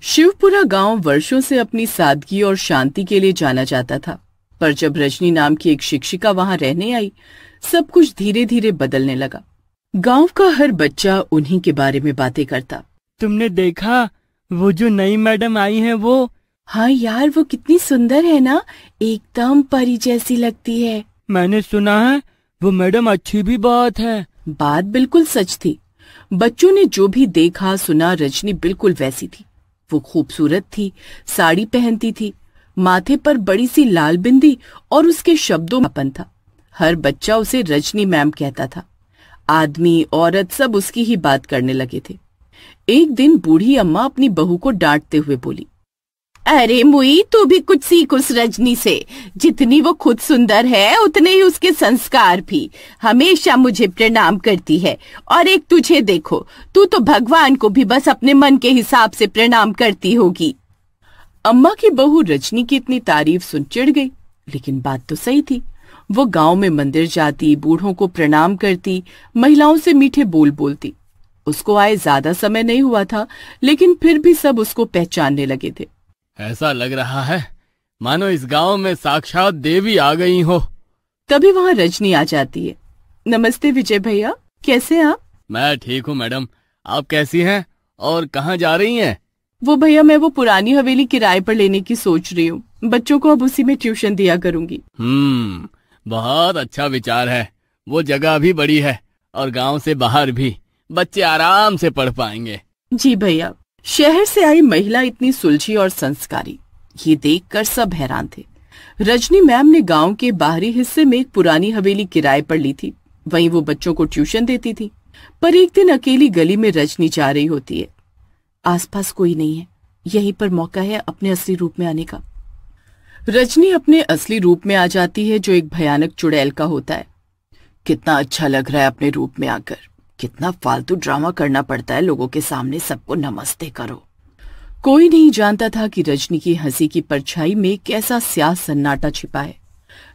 शिवपुरा गांव वर्षों से अपनी सादगी और शांति के लिए जाना जाता था, पर जब रजनी नाम की एक शिक्षिका वहां रहने आई, सब कुछ धीरे धीरे बदलने लगा। गांव का हर बच्चा उन्हीं के बारे में बातें करता। तुमने देखा वो जो नई मैडम आई है वो? हाँ यार, वो कितनी सुंदर है ना, एकदम परी जैसी लगती है। मैंने सुना है वो मैडम अच्छी भी बहुत है। बात बिल्कुल सच थी। बच्चों ने जो भी देखा सुना, रजनी बिल्कुल वैसी थी। वो खूबसूरत थी, साड़ी पहनती थी, माथे पर बड़ी सी लाल बिंदी और उसके शब्दों में अपन था। हर बच्चा उसे रजनी मैम कहता था। आदमी औरत सब उसकी ही बात करने लगे थे। एक दिन बूढ़ी अम्मा अपनी बहू को डांटते हुए बोली, अरे मुई, तू भी कुछ सीख उस रजनी से। जितनी वो खुद सुंदर है उतने ही उसके संस्कार भी। हमेशा मुझे प्रणाम करती है, और एक तुझे देखो, तू तो भगवान को भी बस अपने मन के हिसाब से प्रणाम करती होगी। अम्मा की बहू रजनी की इतनी तारीफ सुन चिढ़ गई, लेकिन बात तो सही थी। वो गांव में मंदिर जाती, बूढ़ों को प्रणाम करती, महिलाओं से मीठे बोल बोलती। उसको आए ज्यादा समय नहीं हुआ था, लेकिन फिर भी सब उसको पहचानने लगे थे। ऐसा लग रहा है मानो इस गांव में साक्षात देवी आ गई हो। तभी वहाँ रजनी आ जाती है। नमस्ते विजय भैया, कैसे आप? मैं ठीक हूँ मैडम, आप कैसी हैं और कहाँ जा रही हैं? वो भैया, मैं वो पुरानी हवेली किराए पर लेने की सोच रही हूँ। बच्चों को अब उसी में ट्यूशन दिया करूंगी। बहुत अच्छा विचार है। वो जगह भी बड़ी है और गांव से बाहर भी, बच्चे आराम से पढ़ पाएंगे। जी भैया। शहर से आई महिला इतनी सुलझी और संस्कारी, ये देखकर सब हैरान थे। रजनी मैम ने गांव के बाहरी हिस्से में एक पुरानी हवेली किराए पर ली थी। वहीं वो बच्चों को ट्यूशन देती थी। पर एक दिन अकेली गली में रजनी जा रही होती है। आसपास कोई नहीं है, यहीं पर मौका है अपने असली रूप में आने का। रजनी अपने असली रूप में आ जाती है, जो एक भयानक चुड़ैल का होता है। कितना अच्छा लग रहा है अपने रूप में आकर। कितना फालतू ड्रामा करना पड़ता है लोगों के सामने सबको नमस्ते करो। कोई नहीं जानता था कि रजनी की हंसी की परछाई में कैसा स्याह सन्नाटा छिपा है।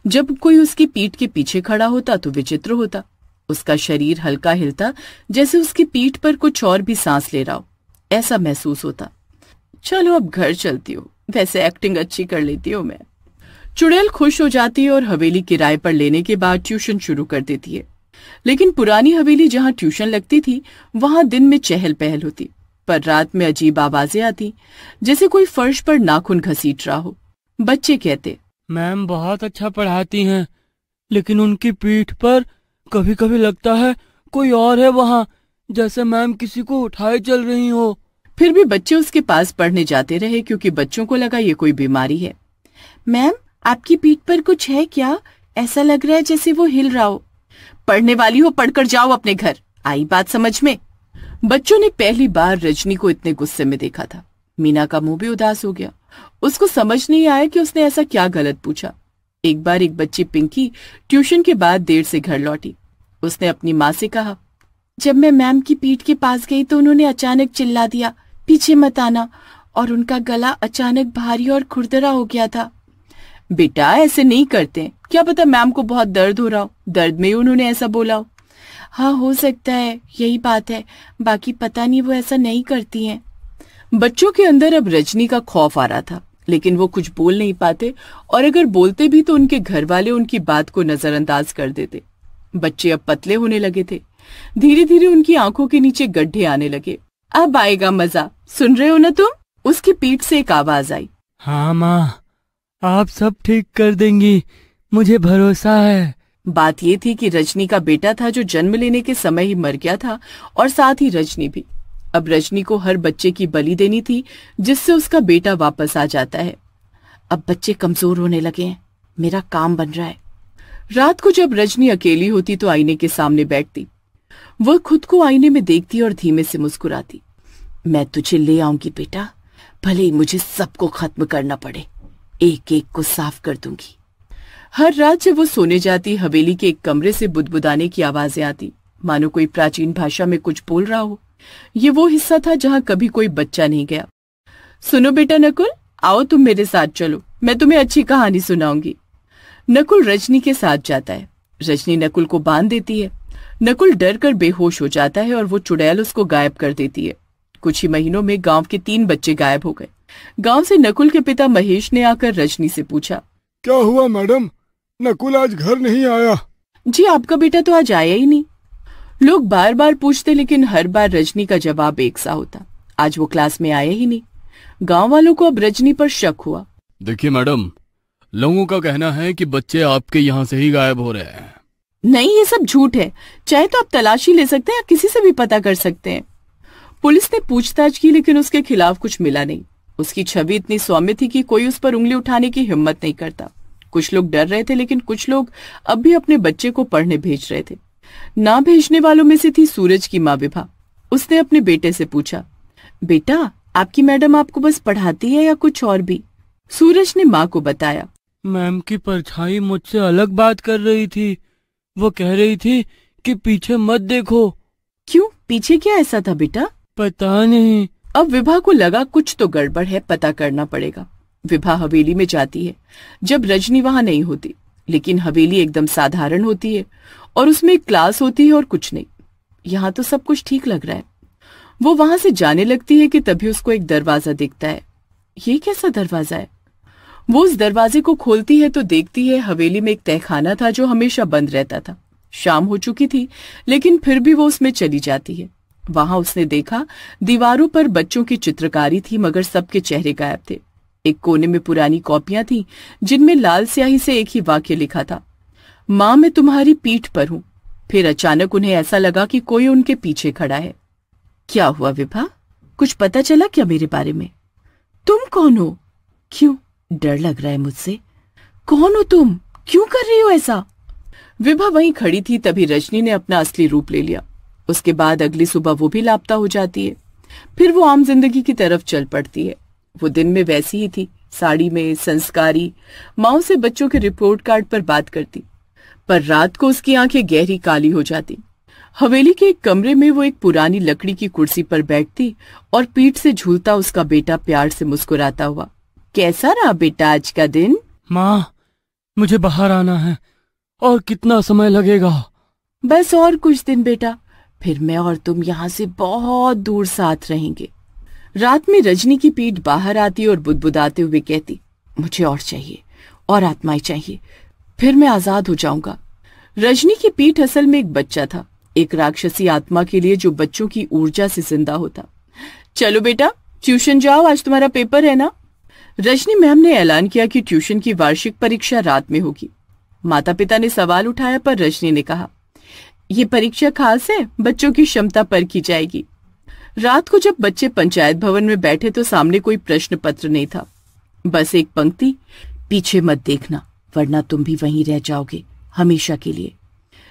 जब कोई उसकी पीठ के पीछे खड़ा होता तो विचित्र होता। उसका शरीर हल्का हिलता, जैसे उसकी पीठ पर कुछ और भी सांस ले रहा हो, ऐसा महसूस होता। चलो अब घर चलती हूँ, वैसे एक्टिंग अच्छी कर लेती हूँ मैं। चुड़ैल खुश हो जाती है और हवेली किराए पर लेने के बाद ट्यूशन शुरू कर देती है। लेकिन पुरानी हवेली जहाँ ट्यूशन लगती थी, वहां दिन में चहल पहल होती, पर रात में अजीब आवाजें आती, जैसे कोई फर्श पर नाखून घसीट रहा हो। बच्चे कहते, मैम बहुत अच्छा पढ़ाती हैं, लेकिन उनकी पीठ पर कभी कभी लगता है कोई और है वहाँ, जैसे मैम किसी को उठाए चल रही हो। फिर भी बच्चे उसके पास पढ़ने जाते रहे, क्योंकि बच्चों को लगा ये कोई बीमारी है। मैम, आपकी पीठ पर कुछ है क्या? ऐसा लग रहा है जैसे वो हिल रहा हो। पढ़ने वाली हो, पढ़कर जाओ अपने घर। आई बात समझ में? बच्चों ने पहली बार रजनी को इतने गुस्से में देखा था। मीना का मुंह भी उदास हो गया। उसको समझ नहीं आया कि उसने ऐसा क्या गलत पूछा। एक बार एक बच्ची पिंकी ट्यूशन के बाद देर से घर लौटी। उसने अपनी माँ से कहा, जब मैं मैम की पीठ के पास गई तो उन्होंने अचानक चिल्ला दिया, पीछे मत आना, और उनका गला अचानक भारी और खुरदरा हो गया था। बेटा, ऐसे नहीं करते, क्या पता मैम को बहुत दर्द हो रहा हो, दर्द में ही उन्होंने ऐसा बोला हो। हाँ, हो सकता है, यही बात है, बाकी पता नहीं, वो ऐसा नहीं करती हैं। बच्चों के अंदर अब रजनी का खौफ आ रहा था, लेकिन वो कुछ बोल नहीं पाते, और अगर बोलते भी तो उनके घर वाले उनकी बात को नजरअंदाज कर देते। बच्चे अब पतले होने लगे थे। धीरे धीरे उनकी आंखों के नीचे गड्ढे आने लगे। अब आएगा मजा, सुन रहे हो ना तुम? उसकी पीठ से एक आवाज आई। हाँ माँ, आप सब ठीक कर देंगी, मुझे भरोसा है। बात ये थी कि रजनी का बेटा था जो जन्म लेने के समय ही मर गया था, और साथ ही रजनी भी। अब रजनी को हर बच्चे की बलि देनी थी, जिससे उसका बेटा वापस आ जाता है। अब बच्चे कमजोर होने लगे हैं, मेरा काम बन रहा है। रात को जब रजनी अकेली होती तो आईने के सामने बैठती। वह खुद को आईने में देखती और धीमे से मुस्कुराती। मैं तुझे ले आऊंगी बेटा, भले ही मुझे सबको खत्म करना पड़े, एक एक को साफ कर दूंगी। हर रात जब वो सोने जाती, हवेली के एक कमरे से बुदबुदाने की आवाजें आती, मानो कोई प्राचीन भाषा में कुछ बोल रहा हो। ये वो हिस्सा था जहां कभी कोई बच्चा नहीं गया। सुनो बेटा नकुल, आओ तुम मेरे साथ चलो, मैं तुम्हें अच्छी कहानी सुनाऊंगी। नकुल रजनी के साथ जाता है। रजनी नकुल को बांध देती है। नकुल डर कर बेहोश हो जाता है और वो चुड़ैल उसको गायब कर देती है। कुछ ही महीनों में गांव के 3 बच्चे गायब हो गए। गांव से नकुल के पिता महेश ने आकर रजनी से पूछा, क्या हुआ मैडम, नकुल आज घर नहीं आया? जी आपका बेटा तो आज आया ही नहीं। लोग बार बार पूछते लेकिन हर बार रजनी का जवाब एक सा होता, आज वो क्लास में आया ही नहीं। गांव वालों को अब रजनी पर शक हुआ। देखिए मैडम, लोगों का कहना है कि बच्चे आपके यहाँ से ही गायब हो रहे हैं। नहीं, ये सब झूठ है। चाहे तो आप तलाशी ले सकते हैं या किसी से भी पता कर सकते हैं। पुलिस ने पूछताछ की लेकिन उसके खिलाफ कुछ मिला नहीं। उसकी छवि इतनी सौम्य थी कि कोई उस पर उंगली उठाने की हिम्मत नहीं करता। कुछ लोग डर रहे थे लेकिन कुछ लोग अब भी अपने बच्चे को पढ़ने भेज रहे थे। ना भेजने वालों में से थी सूरज की माँ विभा। उसने अपने बेटे से पूछा, बेटा आपकी मैडम आपको बस पढ़ाती है या कुछ और भी? सूरज ने माँ को बताया, मैम की परछाई मुझसे अलग बात कर रही थी। वो कह रही थी कि पीछे मत देखो। क्यों, पीछे क्या ऐसा था बेटा? पता नहीं। अब विभा को लगा कुछ तो गड़बड़ है, पता करना पड़ेगा। विभा हवेली में जाती है जब रजनी वहां नहीं होती, लेकिन हवेली एकदम साधारण होती है और उसमें एक क्लास होती है और कुछ नहीं। यहाँ तो सब कुछ ठीक लग रहा है। वो वहां से जाने लगती है कि तभी उसको एक दरवाजा दिखता है। ये कैसा दरवाजा है? वो उस दरवाजे को खोलती है तो देखती है हवेली में एक तहखाना था जो हमेशा बंद रहता था। शाम हो चुकी थी लेकिन फिर भी वो उसमें चली जाती है। वहां उसने देखा दीवारों पर बच्चों की चित्रकारी थी मगर सबके चेहरे गायब थे। एक कोने में पुरानी कॉपियां थी जिनमें लाल स्याही से एक ही वाक्य लिखा था, माँ मैं तुम्हारी पीठ पर हूं। फिर अचानक उन्हें ऐसा लगा कि कोई उनके पीछे खड़ा है। क्या हुआ विभा, कुछ पता चला क्या मेरे बारे में? तुम कौन हो? क्यों डर लग रहा है मुझसे? कौन हो तुम? क्यों कर रही हो ऐसा? विभा वहीं खड़ी थी तभी रजनी ने अपना असली रूप ले लिया। उसके बाद अगली सुबह वो भी लापता हो जाती है। फिर वो आम जिंदगी की तरफ चल पड़ती है। वो दिन में वैसी ही थी, साड़ी में, संस्कारी, माँ से बच्चों के रिपोर्ट कार्ड पर बात करती। पर रात को उसकी आंखें गहरी काली हो जाती। हवेली के एक कमरे में वो एक पुरानी लकड़ी की कुर्सी पर बैठती और पीठ से झूलता उसका बेटा प्यार से मुस्कुराता हुआ। कैसा रहा बेटा आज का दिन? माँ, मुझे बाहर आना है। और कितना समय लगेगा? बस और कुछ दिन बेटा, फिर मैं और तुम यहाँ से बहुत दूर साथ रहेंगे। रात में रजनी की पीठ बाहर आती और बुदबुदाते हुए कहती, मुझे और चाहिए और आत्माएं चाहिए, फिर मैं आजाद हो जाऊंगा। रजनी की पीठ असल में एक बच्चा था, एक राक्षसी आत्मा के लिए जो बच्चों की ऊर्जा से जिंदा होता। चलो बेटा ट्यूशन जाओ, आज तुम्हारा पेपर है ना? रजनी मैम ने ऐलान किया कि ट्यूशन की वार्षिक परीक्षा रात में होगी। माता पिता ने सवाल उठाया पर रजनी ने कहा, ये परीक्षा खास है, बच्चों की क्षमता परखी जाएगी। रात को जब बच्चे पंचायत भवन में बैठे तो सामने कोई प्रश्न पत्र नहीं था, बस एक पंक्ति, पीछे मत देखना वरना तुम भी वहीं रह जाओगे हमेशा के लिए।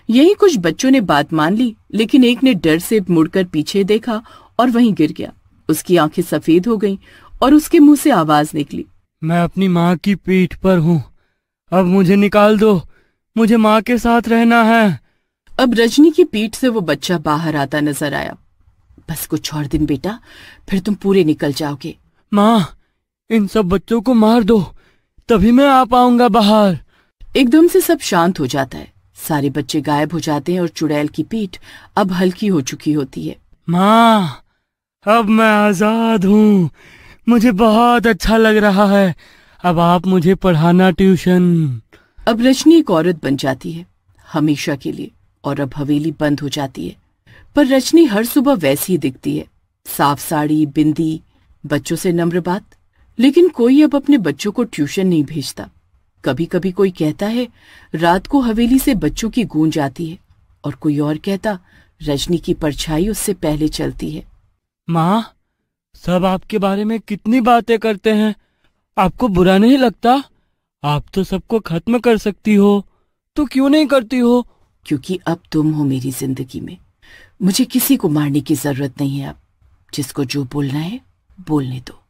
यही कुछ बच्चों ने बात मान ली लेकिन एक ने डर से मुड़कर पीछे देखा और वहीं गिर गया। उसकी आंखें सफेद हो गईं और उसके मुंह से आवाज निकली, मैं अपनी माँ की पीठ पर हूँ, अब मुझे निकाल दो, मुझे माँ के साथ रहना है। अब रजनी की पीठ से वो बच्चा बाहर आता नजर आया। बस कुछ और दिन बेटा, फिर तुम पूरे निकल जाओगे। माँ, इन सब बच्चों को मार दो, तभी मैं आ पाऊंगा बाहर। एकदम से सब शांत हो जाता है, सारे बच्चे गायब हो जाते हैं और चुड़ैल की पीठ अब हल्की हो चुकी होती है। माँ, अब मैं आजाद हूँ, मुझे बहुत अच्छा लग रहा है, अब आप मुझे पढ़ाना ट्यूशन। अब रजनी एक औरत बन जाती है हमेशा के लिए और अब हवेली बंद हो जाती है। पर रजनी हर सुबह वैसी ही दिखती है, साफ साड़ी, बिंदी, बच्चों से नम्र बात। लेकिन कोई अब अपने बच्चों को ट्यूशन नहीं भेजता। कभी कभी कोई कहता है रात को हवेली से बच्चों की गूंज आती है और कोई और कहता रजनी की परछाई उससे पहले चलती है। माँ, सब आपके बारे में कितनी बातें करते हैं, आपको बुरा नहीं लगता? आप तो सबको खत्म कर सकती हो, तो क्यों नहीं करती हो? क्योंकि अब तुम हो मेरी जिंदगी में, मुझे किसी को मारने की जरूरत नहीं है। अब जिसको जो बोलना है बोलने दो।